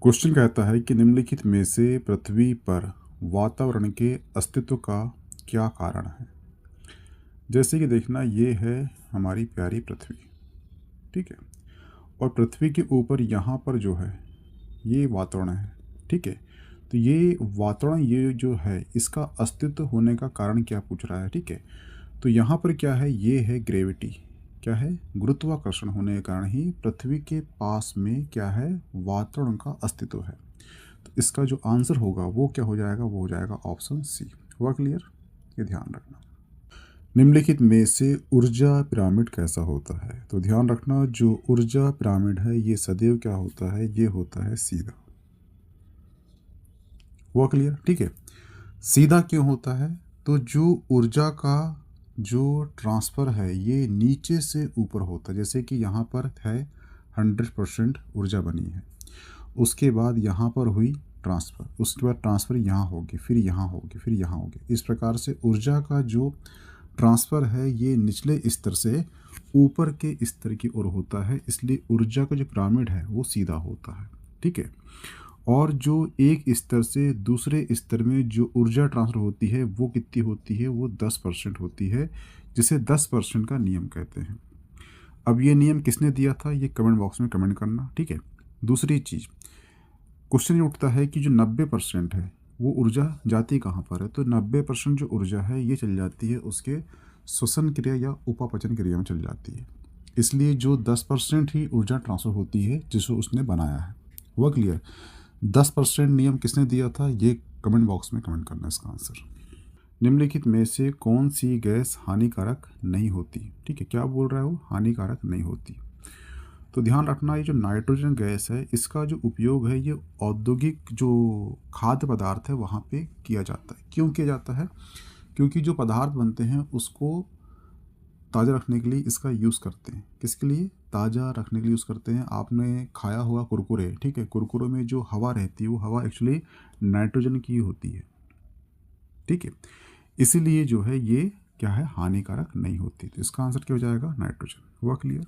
Question कहता है कि निम्नलिखित में से पृथ्वी पर वातावरण के अस्तित्व का क्या कारण है। जैसे कि देखना, ये है हमारी प्यारी पृथ्वी, ठीक है। और पृथ्वी के ऊपर यहाँ पर जो है ये वातावरण है, ठीक है। तो ये वातावरण, ये जो है, इसका अस्तित्व होने का कारण क्या पूछ रहा है, ठीक है। तो यहाँ पर क्या है, ये है ग्रेविटी, क्या है, गुरुत्वाकर्षण होने के कारण ही पृथ्वी के पास में क्या है, वातावरण का अस्तित्व है। तो इसका जो आंसर होगा वो क्या हो जाएगा, वो हो जाएगा ऑप्शन सी। हुआ क्लियर? ये ध्यान रखना। निम्नलिखित में से ऊर्जा पिरामिड कैसा होता है? तो ध्यान रखना, जो ऊर्जा पिरामिड है ये सदैव क्या होता है, ये होता है सीधा। हुआ क्लियर? ठीक है। सीधा क्यों होता है? तो जो ऊर्जा का जो ट्रांसफ़र है ये नीचे से ऊपर होता है। जैसे कि यहाँ पर है 100% ऊर्जा बनी है, उसके बाद यहाँ पर हुई ट्रांसफ़र, उसके बाद ट्रांसफ़र यहाँ होगी, फिर यहाँ होगी, फिर यहाँ होगी। इस प्रकार से ऊर्जा का जो ट्रांसफ़र है ये निचले स्तर से ऊपर के स्तर की ओर होता है, इसलिए ऊर्जा का जो पिरामिड है वो सीधा होता है, ठीक है। और जो एक स्तर से दूसरे स्तर में जो ऊर्जा ट्रांसफ़र होती है वो कितनी होती है, वो 10% होती है, जिसे 10% का नियम कहते हैं। अब ये नियम किसने दिया था, ये कमेंट बॉक्स में कमेंट करना, ठीक है। दूसरी चीज़, क्वेश्चन ये उठता है कि जो 90% है वो ऊर्जा जाती कहाँ पर है। तो 90% जो ऊर्जा है ये चल जाती है उसके श्वसन क्रिया या उपापचन क्रिया में चल जाती है, इसलिए जो 10% ही ऊर्जा ट्रांसफ़र होती है जिसको उसने बनाया है। हुआ क्लियर? 10% नियम किसने दिया था, ये कमेंट बॉक्स में कमेंट करना इसका आंसर। निम्नलिखित में से कौन सी गैस हानिकारक नहीं होती? ठीक है, क्या बोल रहा है वो, हानिकारक नहीं होती। तो ध्यान रखना, ये जो नाइट्रोजन गैस है इसका जो उपयोग है ये औद्योगिक जो खाद्य पदार्थ है वहाँ पे किया जाता है। क्यों किया जाता है? क्योंकि जो पदार्थ बनते हैं उसको ताज़ा रखने के लिए इसका यूज़ करते हैं। किसके लिए? ताज़ा रखने के लिए यूज़ करते हैं। आपने खाया होगा कुरकुरे, ठीक है। कुरकुरे में जो हवा रहती है वो हवा एक्चुअली नाइट्रोजन की होती है, ठीक है। इसीलिए जो है ये क्या है, हानिकारक नहीं होती। तो इसका आंसर क्या हो जाएगा, नाइट्रोजन। हुआ क्लियर?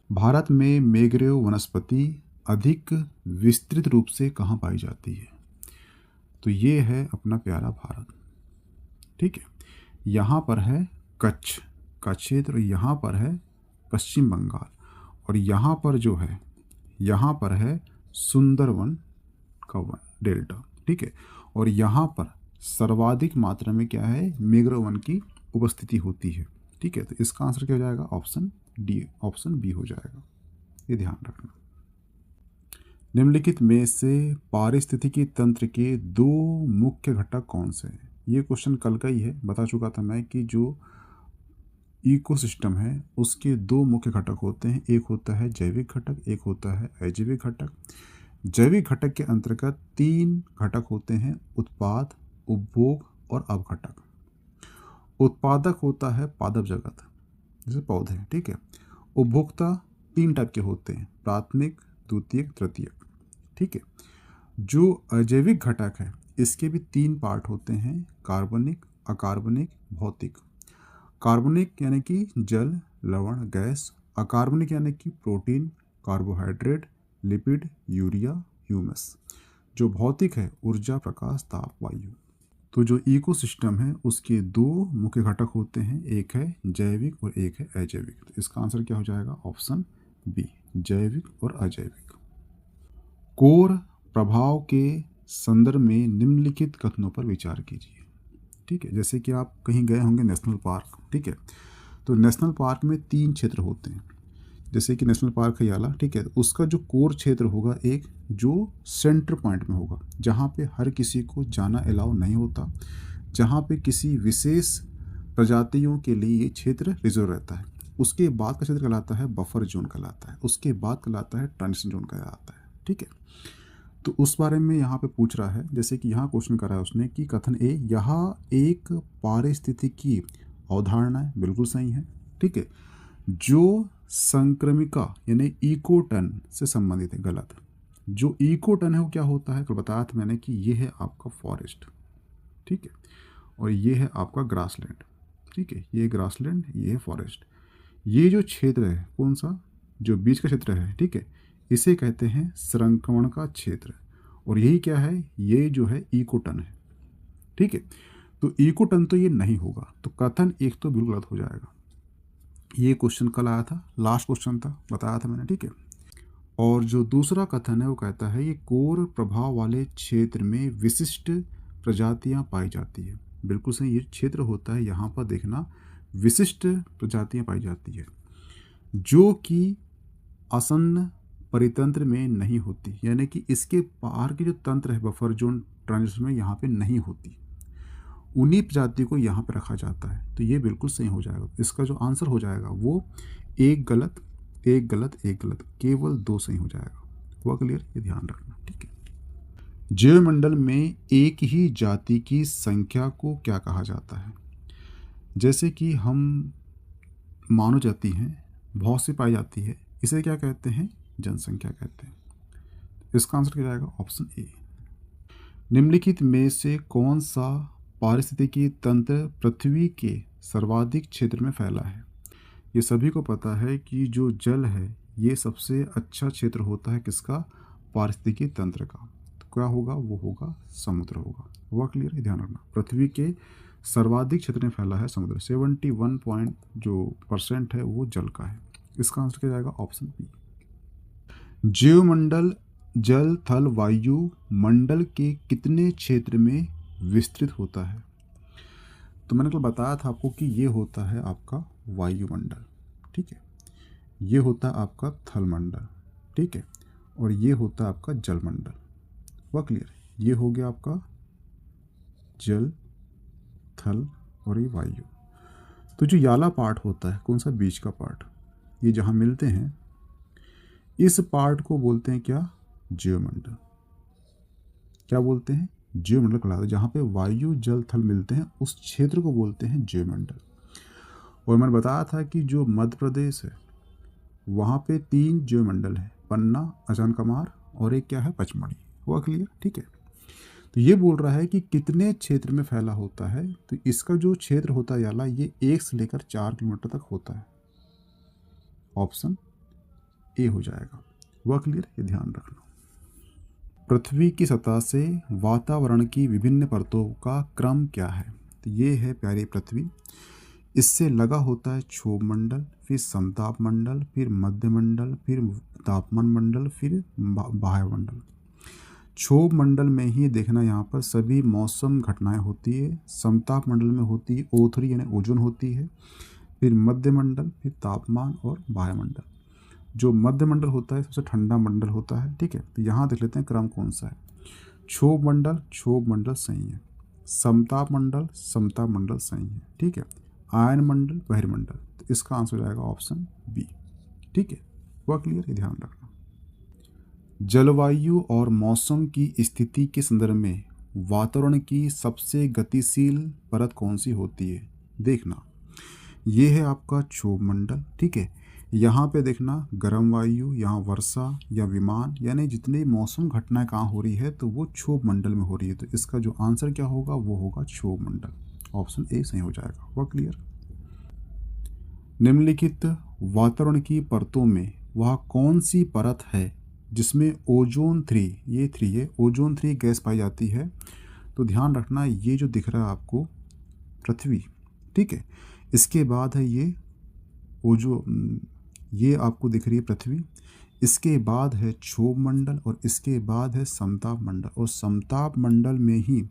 भारत में मैंग्रोव वनस्पति अधिक विस्तृत रूप से कहाँ पाई जाती है? तो ये है अपना प्यारा भारत, ठीक है। यहाँ पर है कच्छ का क्षेत्र, यहाँ पर है पश्चिम बंगाल, और यहाँ पर जो है, यहाँ पर है सुंदरवन का वन डेल्टा, ठीक है। और यहाँ पर सर्वाधिक मात्रा में क्या है, मैंग्रोव वन की उपस्थिति होती है, ठीक है। तो इसका आंसर क्या हो जाएगा, ऑप्शन डी, ऑप्शन बी हो जाएगा। ये ध्यान रखना। निम्नलिखित में से पारिस्थितिकी तंत्र के दो मुख्य घटक कौन से हैं? ये क्वेश्चन कल का ही है, बता चुका था मैं कि जो इकोसिस्टम है उसके दो मुख्य घटक होते हैं, एक होता है जैविक घटक, एक होता है अजैविक घटक। जैविक घटक के अंतर्गत 3 घटक होते हैं, उत्पाद, उपभोग और अवघटक। उत्पादक होता है पादप जगत, जैसे पौधे, ठीक है। उपभोक्ता 3 टाइप के होते हैं, प्राथमिक, द्वितीयक, तृतीयक, ठीक है। जो अजैविक घटक है इसके भी 3 पार्ट होते हैं, कार्बनिक, अकार्बनिक, भौतिक। कार्बनिक यानी कि जल, लवण, गैस। अकार्बनिक यानी कि protein, carbohydrate, lipid, urea, humus. जो भौतिक है ऊर्जा, प्रकाश, ताप, वायु। तो जो इकोसिस्टम है उसके 2 मुख्य घटक होते हैं, एक है जैविक और एक है अजैविक। तो इसका आंसर क्या हो जाएगा, ऑप्शन बी, जैविक और अजैविक। कोर प्रभाव के संदर्भ में निम्नलिखित कथनों पर विचार कीजिए, ठीक है। जैसे कि आप कहीं गए होंगे नेशनल पार्क, ठीक है। तो नेशनल पार्क में 3 क्षेत्र होते हैं, जैसे कि नेशनल पार्क है याला, ठीक है। तो उसका जो कोर क्षेत्र होगा एक, जो सेंटर पॉइंट में होगा, जहाँ पे हर किसी को जाना अलाउ नहीं होता, जहाँ पे किसी विशेष प्रजातियों के लिए ये क्षेत्र रिजर्व रहता है। उसके बाद का क्षेत्र कहलाता है बफर जोन कहलाता है, उसके बाद कहलाता है ट्रांजिशन जोन कहलाता है, ठीक है। तो उस बारे में यहाँ पे पूछ रहा है, जैसे कि यहाँ क्वेश्चन करा है उसने कि कथन ए, यहाँ एक पारिस्थितिकी अवधारणा है, बिल्कुल सही है, ठीक है। जो संक्रमिका यानी इकोटन से संबंधित है, गलत। जो इकोटन है वो क्या होता है, कल बताया था मैंने कि ये है आपका फॉरेस्ट, ठीक है, और ये है आपका ग्रासलैंड, ठीक है। ये ग्रासलैंड, ये है फॉरेस्ट। ये जो क्षेत्र है कौन सा, जो बीच का क्षेत्र है, ठीक है, इसे कहते हैं संक्रमण का क्षेत्र। और यही क्या है, ये जो है इकोटन है। ठीक है, तो इकोटन तो ये नहीं होगा, तो कथन एक तो बिल्कुल गलत हो जाएगा। ये क्वेश्चन कल आया था, लास्ट क्वेश्चन था, बताया था मैंने। ठीक है, और जो दूसरा कथन है वो कहता है ये कोर प्रभाव वाले क्षेत्र में विशिष्ट प्रजातियां पाई जाती है। बिल्कुल सही, ये क्षेत्र होता है, यहाँ पर देखना विशिष्ट प्रजातियां पाई जाती है जो कि आसन्न परितंत्र में नहीं होती, यानी कि इसके पार की जो तंत्र है बफर जोन ट्रांजिशन में यहाँ पे नहीं होती, उन्हीं प्रजाति को यहाँ पे रखा जाता है। तो ये बिल्कुल सही हो जाएगा। इसका जो आंसर हो जाएगा वो एक गलत एक गलत एक गलत, केवल 2 सही हो जाएगा। हुआ क्लियर? ये ध्यान रखना। ठीक है, जैवमंडल में एक ही जाति की संख्या को क्या कहा जाता है? जैसे कि हम मानव जाति हैं, बहुत सी पाई जाती है, इसे क्या कहते हैं? जनसंख्या कहते हैं। इसका आंसर क्या जाएगा? Option A. निम्नलिखित में से कौन सा पारिस्थितिकी तंत्र पृथ्वी के सर्वाधिक क्षेत्र में फैला है? ये सभी को पता है कि जो जल है ये सबसे अच्छा क्षेत्र होता है किसका? पारिस्थितिकी तंत्र का। तो क्या होगा? वो होगा समुद्र होगा। हुआ क्लियर? ध्यान रखना, पृथ्वी के सर्वाधिक क्षेत्र में फैला है समुद्र। 71% है वो जल का है। इसका आंसर क्या जाएगा? Option B. जीवमंडल जल थल वायु मंडल के कितने क्षेत्र में विस्तृत होता है? तो मैंने कल बताया था आपको कि ये होता है आपका वायुमंडल। ठीक है, ये होता है आपका थलमंडल। ठीक है, और ये होता है आपका जलमंडल। हुआ क्लियर? ये हो गया आपका जल, थल और ये वायु। तो जो याला पार्ट होता है, कौन सा? बीच का पार्ट, ये जहाँ मिलते हैं इस पार्ट को बोलते हैं क्या? जीवमंडल। क्या बोलते हैं? जीवमंडल कहलाता है। जहाँ पे वायु जल थल मिलते हैं उस क्षेत्र को बोलते हैं जीवमंडल। और मैंने बताया था कि जो मध्य प्रदेश है वहाँ पे 3 जीवमंडल है, पन्ना, अचानकमार और एक क्या है? पचमढ़ी। हुआ क्लियर? ठीक है, तो ये बोल रहा है कि कितने क्षेत्र में फैला होता है। तो इसका जो क्षेत्र होता है याला, ये 1 से लेकर 4 किलोमीटर तक होता है। ऑप्शन ए हो जाएगा। हुआ क्लियर? ये ध्यान रखना। पृथ्वी की सतह से वातावरण की विभिन्न परतों का क्रम क्या है? तो ये है प्यारी पृथ्वी, इससे लगा होता है क्षोभ मंडल, फिर समताप मंडल, फिर मध्य मंडल, फिर तापमान मंडल, फिर वायुमंडल। क्षोभ मंडल में ही देखना यहाँ पर सभी मौसम घटनाएं होती है। समताप मंडल में होती है O3 यानी ओजोन होती है, फिर मध्य मंडल, फिर तापमान और वायुमंडल। जो मध्य मंडल होता है सबसे ठंडा मंडल होता है। ठीक है, तो यहाँ देख लेते हैं क्रम कौन सा है। क्षोभ मंडल सही है, समताप मंडल सही है। ठीक है, आयन मंडल बहिर्मंडल, तो इसका आंसर हो जाएगा ऑप्शन बी। ठीक है, हुआ क्लियर? ये ध्यान रखना। जलवायु और मौसम की स्थिति के संदर्भ में वातावरण की सबसे गतिशील परत कौन सी होती है? देखना, ये है आपका क्षोभ मंडल। ठीक है, यहाँ पे देखना गर्म वायु, यहाँ वर्षा या विमान, यानी जितने मौसम घटनाएं कहाँ हो रही है तो वो क्षोभ मंडल में हो रही है। तो इसका जो आंसर क्या होगा? वो होगा क्षोभ मंडल। ऑप्शन ए सही हो जाएगा। हुआ क्लियर? निम्नलिखित वातावरण की परतों में वह कौन सी परत है जिसमें ओजोन 3, ये 3 है, ओजोन 3 गैस पाई जाती है? तो ध्यान रखना, ये जो दिख रहा है आपको पृथ्वी, ठीक है, इसके बाद है ये ये आपको दिख रही है पृथ्वी, इसके बाद है क्षोभ मंडल और इसके बाद है समताप मंडल। और समताप मंडल में ही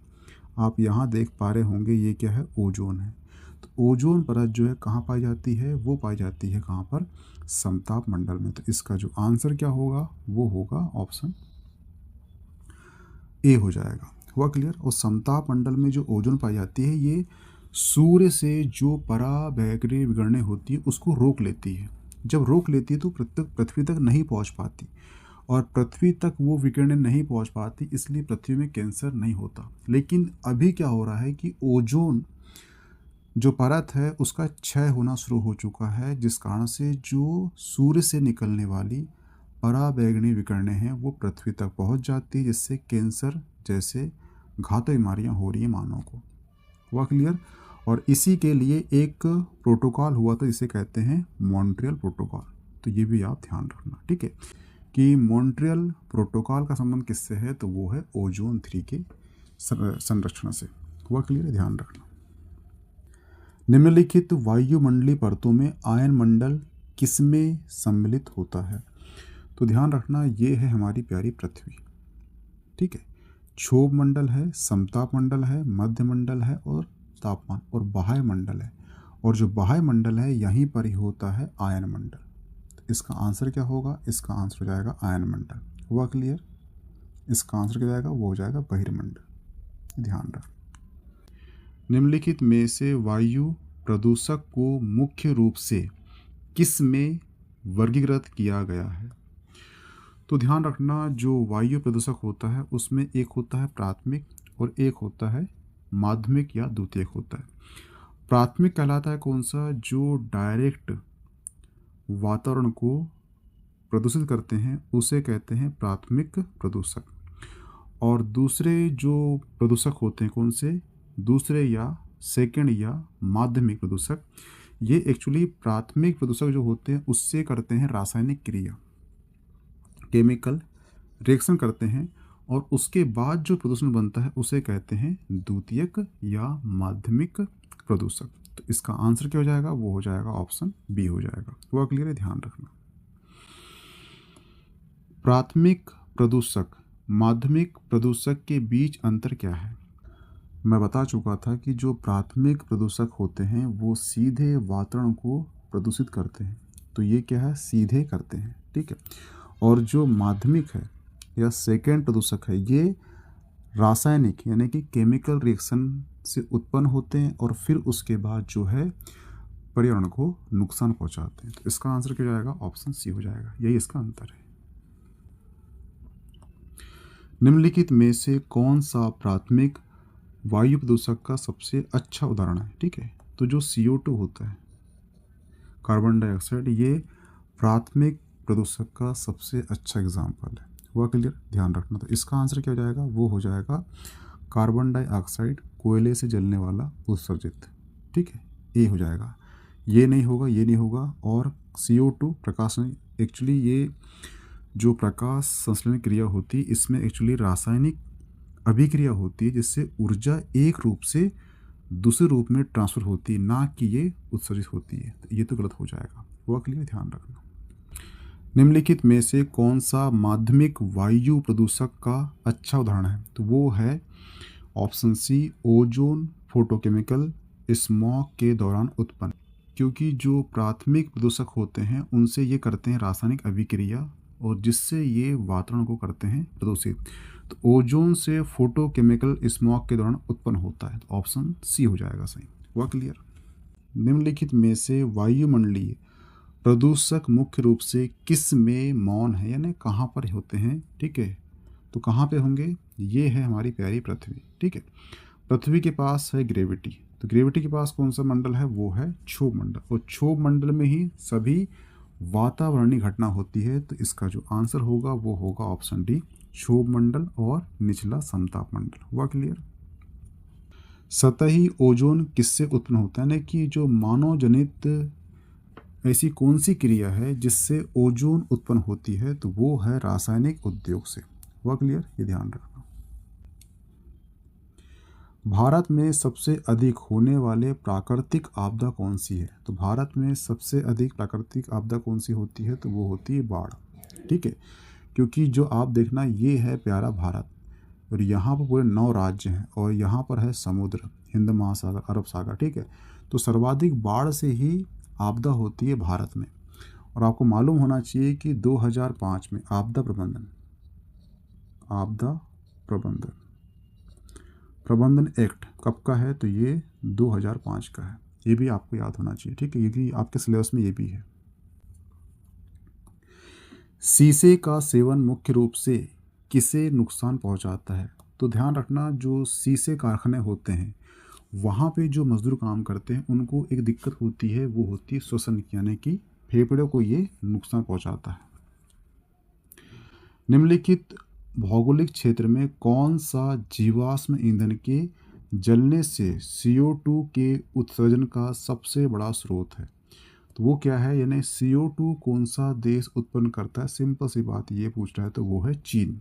आप यहाँ देख पा रहे होंगे ये क्या है? ओजोन है। तो ओजोन परत जो है कहाँ पाई जाती है? वो पाई जाती है कहाँ पर? समताप मंडल में। तो इसका जो आंसर क्या होगा? वो होगा ऑप्शन ए हो जाएगा। हुआ क्लियर? और समताप मंडल में जो ओजोन पाई जाती है ये सूर्य से जो पराबैंगनी विकिरणें होती है उसको रोक लेती है। जब रोक लेती है तो पृथ्वी तक नहीं पहुंच पाती, और पृथ्वी तक वो विकिरणें नहीं पहुंच पाती, इसलिए पृथ्वी में कैंसर नहीं होता। लेकिन अभी क्या हो रहा है कि ओजोन जो परत है उसका क्षय होना शुरू हो चुका है, जिस कारण से जो सूर्य से निकलने वाली पराबैंगनी विकिरणें हैं वो पृथ्वी तक पहुंच जाती है, जिससे कैंसर जैसे घातक बीमारियां हो रही हैं मानव को। हुआ क्लियर? और इसी के लिए एक प्रोटोकॉल हुआ था जिसे कहते हैं मॉन्ट्रियल प्रोटोकॉल। तो ये भी आप ध्यान रखना। ठीक है, कि मॉन्ट्रियल प्रोटोकॉल का संबंध किससे है, तो वो है ओजोन 3 के संरक्षण से। हुआ क्लियर है, ध्यान रखना। निम्नलिखित वायुमंडलीय परतों में आयन मंडल किसमें सम्मिलित होता है, तो ध्यान रखना ये है हमारी प्यारी पृथ्वी। ठीक है, क्षोभ मंडल है, समताप मंडल है, मध्य मंडल है और तापमान और बाह्य मंडल है। और जो बाह्य मंडल है यहीं पर ही होता है आयन मंडल। तो इसका आंसर क्या होगा, इसका आंसर हो जाएगा आयन मंडल। हुआ क्लियर, इसका आंसर क्या जाएगा, वो हो जाएगा बहिर्मंडल। ध्यान रख। निम्नलिखित में से वायु प्रदूषक को मुख्य रूप से किस में वर्गीकृत किया गया है, तो ध्यान रखना जो वायु प्रदूषक होता है उसमें एक होता है प्राथमिक और एक होता है माध्यमिक या द्वितीयक होता है। प्राथमिक कहलाता है कौन सा, जो डायरेक्ट वातावरण को प्रदूषित करते हैं उसे कहते हैं प्राथमिक प्रदूषक। और दूसरे जो प्रदूषक होते हैं कौन से, दूसरे या सेकंड या माध्यमिक प्रदूषक, ये एक्चुअली प्राथमिक प्रदूषक जो होते हैं उससे करते हैं रासायनिक क्रिया, केमिकल रिएक्शन करते हैं और उसके बाद जो प्रदूषण बनता है उसे कहते हैं द्वितीयक या माध्यमिक प्रदूषक। तो इसका आंसर क्या हो जाएगा, वो हो जाएगा ऑप्शन बी हो जाएगा। वो क्लियर है, ध्यान रखना। प्राथमिक प्रदूषक माध्यमिक प्रदूषक के बीच अंतर क्या है, मैं बता चुका था कि जो प्राथमिक प्रदूषक होते हैं वो सीधे वातावरण को प्रदूषित करते हैं, तो ये क्या है, सीधे करते हैं। ठीक है, और जो माध्यमिक है या सेकेंड प्रदूषक है ये रासायनिक यानी कि केमिकल रिएक्शन से उत्पन्न होते हैं और फिर उसके बाद जो है पर्यावरण को नुकसान पहुंचाते हैं। तो इसका आंसर क्या जाएगा, ऑप्शन सी हो जाएगा, यही इसका अंतर है। निम्नलिखित में से कौन सा प्राथमिक वायु प्रदूषक का सबसे अच्छा उदाहरण है। ठीक है, तो जो CO2 होता है, कार्बन डाइऑक्साइड, ये प्राथमिक प्रदूषक का सबसे अच्छा एग्जाम्पल है। हुआ क्लियर, ध्यान रखना। तो इसका आंसर क्या हो जाएगा, वो हो जाएगा कार्बन डाइऑक्साइड, कोयले से जलने वाला उत्सर्जित। ठीक है, ये हो जाएगा, ये नहीं होगा, ये नहीं होगा। और CO2 प्रकाश, एक्चुअली ये जो प्रकाश संश्लेषण क्रिया होती है इसमें एक्चुअली रासायनिक अभिक्रिया होती है जिससे ऊर्जा एक रूप से दूसरे रूप में ट्रांसफर होती है, ना कि ये उत्सर्जित होती है। तो ये तो गलत हो जाएगा। हुआ क्लियर, ध्यान रखना। निम्नलिखित में से कौन सा माध्यमिक वायु प्रदूषक का अच्छा उदाहरण है, तो वो है option C, ozone photochemical smog के दौरान उत्पन्न। क्योंकि जो प्राथमिक प्रदूषक होते हैं उनसे ये करते हैं रासायनिक अभिक्रिया और जिससे ये वातावरण को करते हैं प्रदूषित। तो ओजोन से फोटोकेमिकल स्मॉग के दौरान उत्पन्न होता है, तो ऑप्शन सी हो जाएगा सही। हुआ क्लियर। निम्नलिखित में से वायुमंडलीय प्रदूषक मुख्य रूप से किस में मौन है, यानी कहाँ पर होते हैं। ठीक है, तो कहाँ पे होंगे, ये है हमारी प्यारी पृथ्वी। ठीक है, पृथ्वी के पास है ग्रेविटी, तो ग्रेविटी के पास कौन सा मंडल है, वो है क्षोभ मंडल, और क्षोभ मंडल में ही सभी वातावरणीय घटना होती है। तो इसका जो आंसर होगा वो होगा ऑप्शन डी, क्षोभ मंडल और निचला समताप मंडल। हुआ क्लियर। सतही ओजोन किससे उत्पन्न होता है, यानी कि जो मानव जनित ऐसी कौन सी क्रिया है जिससे ओजोन उत्पन्न होती है, तो वो है रासायनिक उद्योग से। हुआ क्लियर, ये ध्यान रखना। भारत में सबसे अधिक होने वाले प्राकृतिक आपदा कौन सी है, तो भारत में सबसे अधिक प्राकृतिक आपदा कौन सी होती है, तो वो होती है बाढ़। ठीक है, क्योंकि जो आप देखना ये है प्यारा भारत और यहाँ पर पूरे 9 राज्य हैं और यहाँ पर है समुद्र, हिंद महासागर, अरब सागर। ठीक है, तो सर्वाधिक बाढ़ से ही आपदा होती है भारत में। और आपको मालूम होना चाहिए कि 2005 में आपदा प्रबंधन एक्ट कब का है, तो ये 2005 का है। ये भी आपको याद होना चाहिए। ठीक है, ये भी आपके सिलेबस में ये भी है। शीशे का सेवन मुख्य रूप से किसे नुकसान पहुंचाता है, तो ध्यान रखना जो शीशे कारखाने होते हैं वहाँ पे जो मजदूर काम करते हैं उनको एक दिक्कत होती है, वो होती है श्वसन की, यानी कि फेफड़ों को ये नुकसान पहुंचाता है। निम्नलिखित भौगोलिक क्षेत्र में कौन सा जीवाश्म ईंधन के जलने से CO2 के उत्सर्जन का सबसे बड़ा स्रोत है, तो वो क्या है, यानी CO2 कौन सा देश उत्पन्न करता है, सिंपल सी बात ये पूछ रहा है, तो वो है चीन।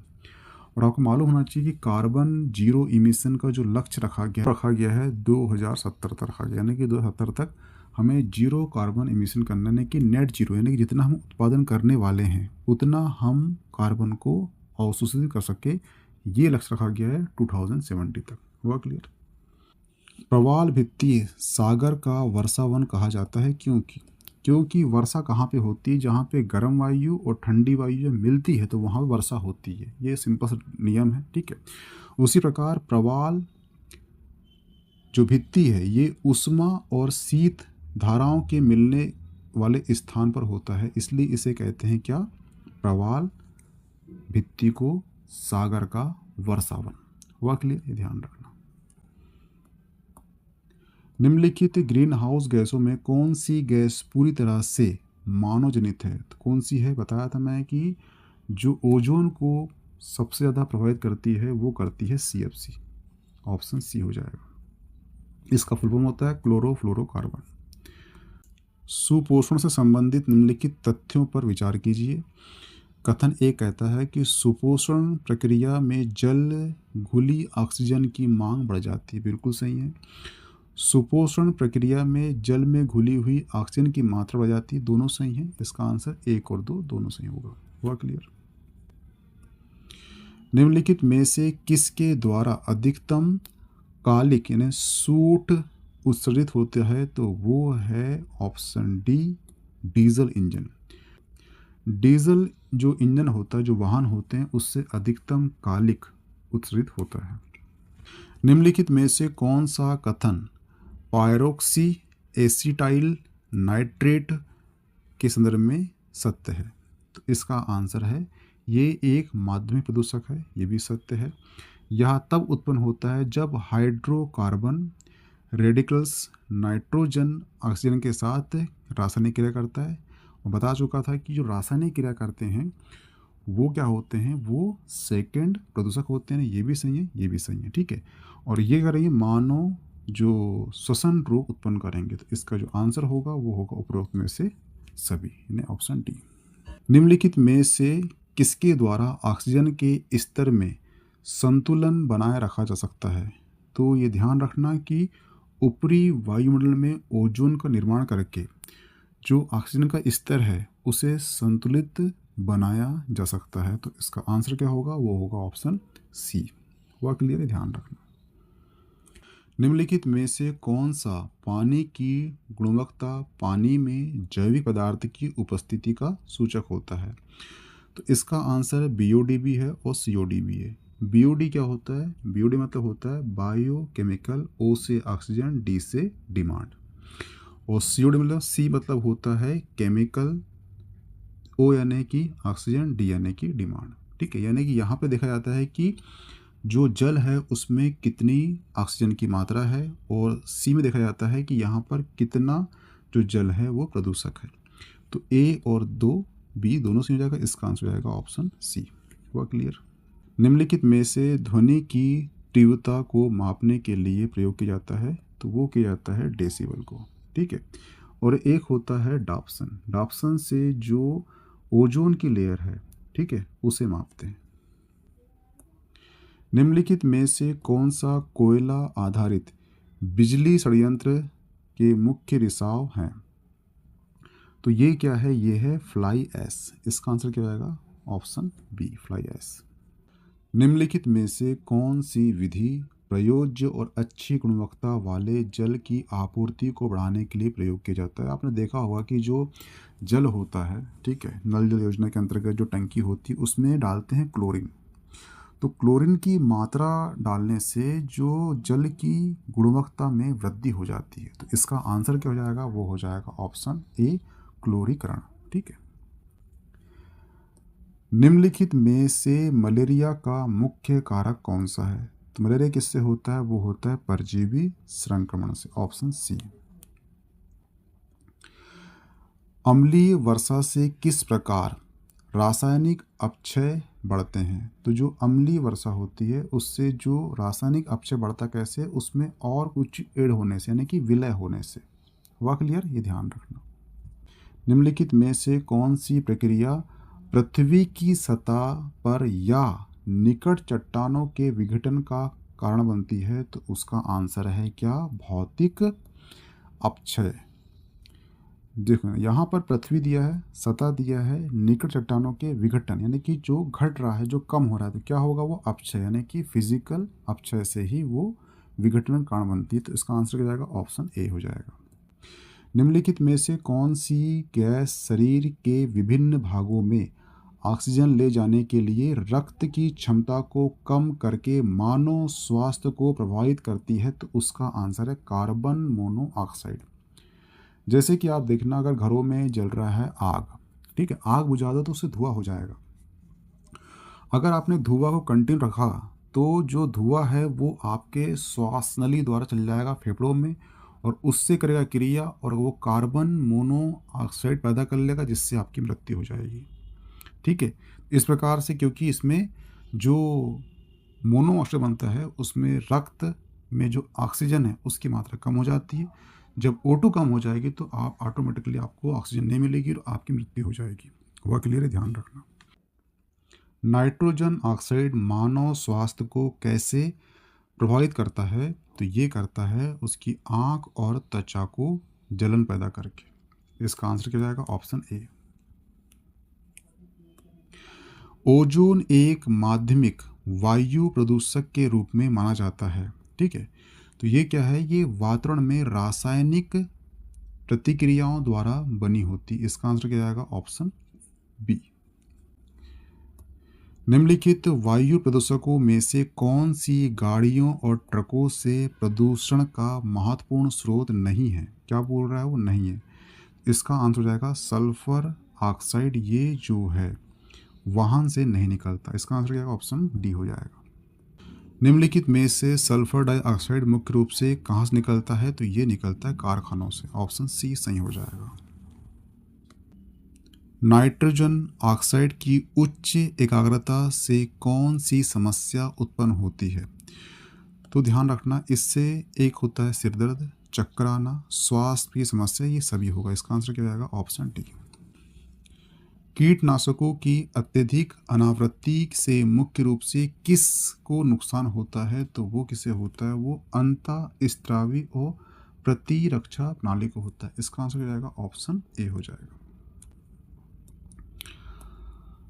और आपको मालूम होना चाहिए कि कार्बन जीरो इमिशन का जो लक्ष्य रखा गया है 2070 तक रखा गया, यानी कि 2070 तक हमें जीरो कार्बन इमिशन करना, यानी कि नेट जीरो, यानी कि जितना हम उत्पादन करने वाले हैं उतना हम कार्बन को अवशोषित कर सके, ये लक्ष्य रखा गया है 2070 तक। हुआ क्लियर। प्रवाल भित्ति सागर का वर्षावन कहा जाता है, क्योंकि वर्षा कहाँ पे होती है, जहाँ पे गर्म वायु और ठंडी वायु जब मिलती है तो वहाँ पे वर्षा होती है। ये सिंपल सा नियम है, ठीक है। उसी प्रकार प्रवाल जो भित्ति है ये उष्मा और शीत धाराओं के मिलने वाले स्थान पर होता है, इसलिए इसे कहते हैं क्या, प्रवाल भित्ति को सागर का वर्षावन। हुआ क्लियर, ये ध्यान रखना। निम्नलिखित ग्रीन हाउस गैसों में कौन सी गैस पूरी तरह से मानव जनित है, तो कौन सी है, बताया था मैं कि जो ओजोन को सबसे ज़्यादा प्रभावित करती है वो करती है CFC, ऑप्शन सी हो जाएगा। इसका फुल फॉर्म होता है क्लोरोफ्लोरोकार्बन। सुपोषण से संबंधित निम्नलिखित तथ्यों पर विचार कीजिए। कथन ए कहता है कि सुपोषण प्रक्रिया में जल घुली ऑक्सीजन की मांग बढ़ जाती है, बिल्कुल सही है। सुपोषण प्रक्रिया में जल में घुली हुई ऑक्सीजन की मात्रा बढ़ जाती है, दोनों सही हैं। इसका आंसर 1 और 2 दोनों सही होगा। हुआ क्लियर। निम्नलिखित में से किसके द्वारा अधिकतम कालिक यानी सूट उत्सर्जित होता है, तो वो है option D, diesel engine. Diesel जो इंजन होता है, जो वाहन होते हैं, उससे अधिकतम कालिक उत्सर्जित होता है। निम्नलिखित में से कौन सा कथन पायरोक्सी एसिटाइल नाइट्रेट के संदर्भ में सत्य है, तो इसका आंसर है ये एक माध्यमिक प्रदूषक है, ये भी सत्य है। यह तब उत्पन्न होता है जब हाइड्रोकार्बन रेडिकल्स नाइट्रोजन ऑक्सीजन के साथ रासायनिक क्रिया करता है। और बता चुका था कि जो रासायनिक क्रिया करते हैं वो क्या होते हैं, वो सेकंड प्रदूषक होते हैं। ये भी सही है, ये भी सही है, ठीक है। और ये करेंगे मानव जो श्वसन रोग उत्पन्न करेंगे, तो इसका जो आंसर होगा वो होगा उपरोक्त में से सभी, यानी ऑप्शन डी। निम्नलिखित में से किसके द्वारा ऑक्सीजन के स्तर में संतुलन बनाए रखा जा सकता है, तो ये ध्यान रखना कि ऊपरी वायुमंडल में ओजोन का निर्माण करके जो ऑक्सीजन का स्तर है उसे संतुलित बनाया जा सकता है, तो इसका आंसर क्या होगा, वो होगा ऑप्शन सी। हुआ क्लियर है, ध्यान रखना। निम्नलिखित में से कौन सा पानी की गुणवत्ता पानी में जैविक पदार्थ की उपस्थिति का सूचक होता है, तो इसका आंसर BOD भी है और COD भी है। BOD क्या होता है, BOD मतलब होता है बायोकेमिकल, O से ऑक्सीजन, D से डिमांड। और COD मतलब C मतलब होता है केमिकल, O यानी कि ऑक्सीजन, D यानी कि डिमांड, ठीक है। यानी कि यहाँ पे देखा जाता है कि जो जल है उसमें कितनी ऑक्सीजन की मात्रा है, और C में देखा जाता है कि यहाँ पर कितना जो जल है वो प्रदूषक है। तो A और 2 B दोनों सही हो जाएगा, इसका आंसर हो जाएगा ऑप्शन C। हुआ क्लियर। निम्नलिखित में से ध्वनि की तीव्रता को मापने के लिए प्रयोग किया जाता है, तो वो किया जाता है डेसिबल को, ठीक है। और एक होता है डाप्सन। डाप्सन से जो ओजोन की लेयर है, ठीक है, उसे मापते हैं। निम्नलिखित में से कौन सा कोयला आधारित बिजली षड्यंत्र के मुख्य रिसाव हैं, तो ये क्या है, ये है फ्लाई ऐश। इसका आंसर क्या होगा, ऑप्शन बी, फ्लाई ऐश। निम्नलिखित में से कौन सी विधि प्रयोज्य और अच्छी गुणवत्ता वाले जल की आपूर्ति को बढ़ाने के लिए प्रयोग किया जाता है। आपने देखा होगा कि जो जल होता है, ठीक है, नल जल योजना के अंतर्गत जो टंकी होती है उसमें डालते हैं क्लोरीन। तो क्लोरीन की मात्रा डालने से जो जल की गुणवत्ता में वृद्धि हो जाती है, तो इसका आंसर क्या हो जाएगा, वो हो जाएगा ऑप्शन ए, क्लोरीकरण, ठीक है। निम्नलिखित में से मलेरिया का मुख्य कारक कौन सा है, तो मलेरिया किससे होता है, वो होता है परजीवी संक्रमण से, ऑप्शन सी। अम्लीय वर्षा से किस प्रकार रासायनिक अपक्षय बढ़ते हैं, तो जो अम्लीय वर्षा होती है उससे जो रासायनिक अपक्षय बढ़ता कैसे, उसमें और कुछ ऐड होने से, यानी कि विलय होने से। हुआ क्लियर, ये ध्यान रखना। निम्नलिखित में से कौन सी प्रक्रिया पृथ्वी की सतह पर या निकट चट्टानों के विघटन का कारण बनती है? तो उसका आंसर है क्या? भौतिक अपक्षय। देखो यहाँ पर पृथ्वी दिया है, सतह दिया है, निकट चट्टानों के विघटन यानी कि जो घट रहा है, जो कम हो रहा है, तो क्या होगा? वो अपक्षय यानी कि फिजिकल अपक्षय से ही वो विघटन कारण बनती है। तो इसका आंसर क्या जाएगा? ऑप्शन ए हो जाएगा। निम्नलिखित में से कौन सी गैस शरीर के विभिन्न भागों में ऑक्सीजन ले जाने के लिए रक्त की क्षमता को कम करके मानव स्वास्थ्य को प्रभावित करती है? तो उसका आंसर है कार्बन मोनोऑक्साइड। जैसे कि आप देखना, अगर घरों में जल रहा है आग, ठीक है, आग बुझा दो तो उससे धुआं हो जाएगा। अगर आपने धुआं को कंटिन्यू रखा तो जो धुआं है वो आपके श्वास नली द्वारा चल जाएगा फेफड़ों में और उससे करेगा क्रिया और वो कार्बन मोनोऑक्साइड पैदा कर लेगा, जिससे आपकी मृत्यु हो जाएगी। ठीक है, इस प्रकार से, क्योंकि इसमें जो मोनोऑक्साइड बनता है उसमें रक्त में जो ऑक्सीजन है उसकी मात्रा कम हो जाती है। जब O2 कम हो जाएगी तो आप ऑटोमेटिकली आपको ऑक्सीजन नहीं मिलेगी और आपकी मृत्यु हो जाएगी। वह क्लियर है, ध्यान रखना। नाइट्रोजन ऑक्साइड मानव स्वास्थ्य को कैसे प्रभावित करता है? तो ये करता है उसकी आँख और त्वचा को जलन पैदा करके। इसका आंसर क्या जाएगा? Option A. ओजोन एक माध्यमिक वायु प्रदूषक के रूप में माना जाता है। ठीक है, तो ये क्या है? ये वातावरण में रासायनिक प्रतिक्रियाओं द्वारा बनी होती। इसका आंसर क्या जाएगा? Option B. निम्नलिखित वायु प्रदूषकों में से कौन सी गाड़ियों और ट्रकों से प्रदूषण का महत्वपूर्ण स्रोत नहीं है? क्या बोल रहा है? वो नहीं है। इसका आंसर हो जाएगा सल्फर ऑक्साइड। ये जो है वाहन से नहीं निकलता। इसका आंसर क्या होगा? ऑप्शन डी हो जाएगा। निम्नलिखित में से सल्फर डाइऑक्साइड मुख्य रूप से कहाँ से निकलता है? तो ये निकलता है कारखानों से। ऑप्शन सी सही हो जाएगा। नाइट्रोजन ऑक्साइड की उच्च एकाग्रता से कौन सी समस्या उत्पन्न होती है? तो ध्यान रखना, इससे एक होता है सिर दर्द, चक्कर आना, श्वास की समस्या, ये सभी होगा। इसका आंसर क्या जाएगा? Option D. कीटनाशकों की अत्यधिक अनावृत्ति से मुख्य रूप से किस को नुकसान होता है? तो वो किसे होता है? वो अंतःस्त्रावी और प्रतिरक्षा प्रणाली को होता है। इसका आंसर क्या जाएगा? ऑप्शन ए हो जाएगा।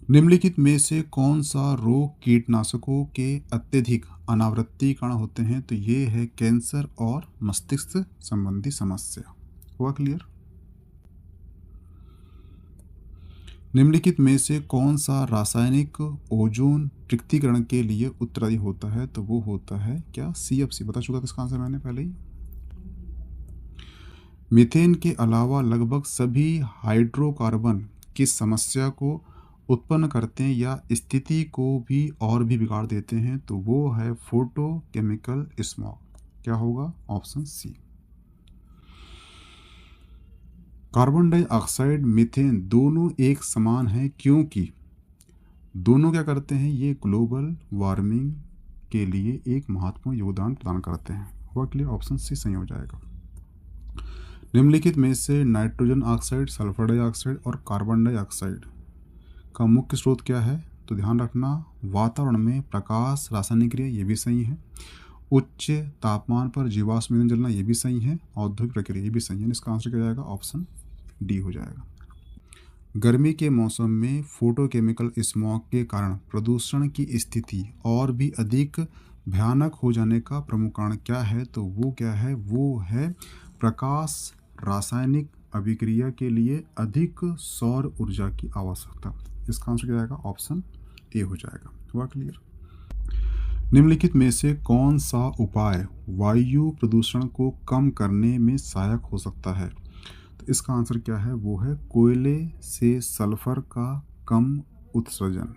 निम्नलिखित में से कौन सा रोग कीटनाशकों के अत्यधिक अनावृत्ति कारण होते हैं? तो ये है कैंसर और मस्तिष्क संबंधी समस्या। हुआ क्लियर? निम्नलिखित में से कौन सा रासायनिक ओजोन पृथक्करण के लिए उत्तरदायी होता है? तो वो होता है क्या? CFC। बता चुका था इसका आंसर मैंने पहले ही। मीथेन के अलावा लगभग सभी हाइड्रोकार्बन किस समस्या को उत्पन्न करते हैं या स्थिति को भी और भी बिगाड़ देते हैं? तो वो है फोटोकेमिकल स्मॉग। क्या होगा? Option C. Carbon dioxide methane दोनों एक समान हैं क्योंकि दोनों क्या करते हैं? ये ग्लोबल वार्मिंग के लिए एक महत्वपूर्ण योगदान प्रदान करते हैं। हुआ क्लियर? ऑप्शन सी सही हो जाएगा। निम्नलिखित में से नाइट्रोजन ऑक्साइड, सल्फर डाइऑक्साइड और कार्बन डाइऑक्साइड का मुख्य स्रोत क्या है? तो ध्यान रखना, वातावरण में प्रकाश, रासायनिक क्रिया, ये भी सही है। उच्च तापमान पर जीवाश्म ईंधन जलना, ये भी सही है। औद्योगिक प्रक्रिया, ये भी सही है। इसका आंसर क्या जाएगा? ऑप्शन डी हो जाएगा। गर्मी के मौसम में फोटोकेमिकल स्मॉग के कारण प्रदूषण की स्थिति और भी अधिक भयानक हो जाने का प्रमुख कारण क्या है? तो वो क्या है? वो है प्रकाश रासायनिक अभिक्रिया के लिए अधिक सौर ऊर्जा की आवश्यकता। इसका आंसर क्या जाएगा? ऑप्शन ए हो जाएगा। हुआ क्लियर? निम्नलिखित में से कौन सा उपाय वायु प्रदूषण को कम करने में सहायक हो सकता है? तो इसका आंसर क्या है? वो है कोयले से सल्फर का कम उत्सर्जन।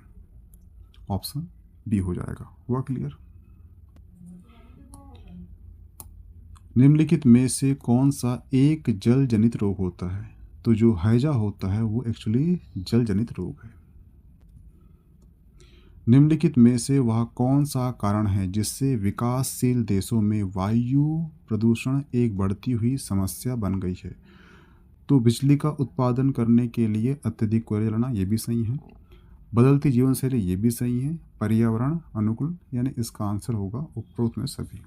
ऑप्शन बी हो जाएगा। हुआ क्लियर? निम्नलिखित में से कौन सा एक जल जनित रोग होता है? तो जो हैजा होता है वो एक्चुअली जल जनित रोग है। निम्नलिखित में से वह कौन सा कारण है जिससे विकासशील देशों में वायु प्रदूषण एक बढ़ती हुई समस्या बन गई है? तो बिजली का उत्पादन करने के लिए अत्यधिक कोयला जलाना ये भी सही है। बदलती जीवन शैली ये भी सही है। पर्यावरण अनुकूल यानी इसका आंसर होगा उपरोक्त में सभी।